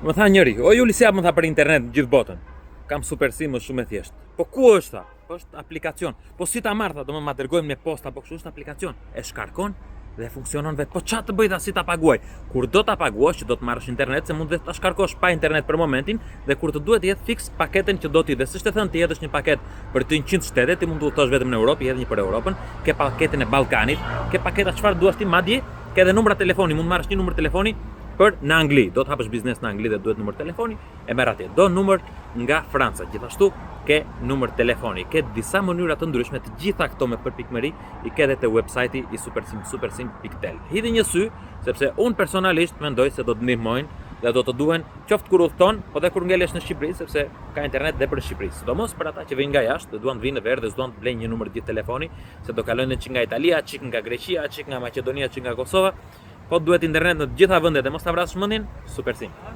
Më tha njëri, o Juli si më tha për internet në gjithë botën. Kam super sim është shumë e thjeshtë. Po ku është tha? Po është aplikacion. Po si ta marr tha, do më ma dërgojmë me posta, po kështu është aplikacion. E shkarkon dhe funksionon vetë. Po ç'a të bëj tha si ta paguaj? Kur do ta paguash që do të marrësh internet, se mund të ta shkarkosh pa internet për momentin dhe kur të duhet jetë fiks paketën që do ti. Dhe s'është e thënë ti hedhësh një paketë për të 100 shtete, ti mund të udhëtosh vetëm në Europë, hedh një për Europën, ke paketën e Ballkanit, ke paketa çfarë duash ti, madje ke edhe numra telefoni, mund marrësh një numër telefoni për në Angli, do të hapësh biznes në Angli dhe duhet numër telefoni, e merr atje. Do numër nga Franca, gjithashtu ke numër telefoni, ke disa mënyra të ndryshme, të gjitha këto me përpikmëri i ke edhe te websajti i supersim.tel. Hidhi një sy, sepse unë personalisht mendoj se do të ndihmojnë dhe do të duhen qoftë kur udhton, po dhe kur ngelesh në Shqipëri, sepse ka internet dhe për Shqipëri. Sidomos për ata që vijnë nga jashtë, dhe duan të vinë në verë dhe s'duan të blejnë një numër gjithë telefoni, se do kalojnë çik nga Italia, çik nga Greqia, çik nga Maqedonia, çik nga Kosova. Po duhet internet në të gjitha vendet e mos ta vrasësh mendin, super sim.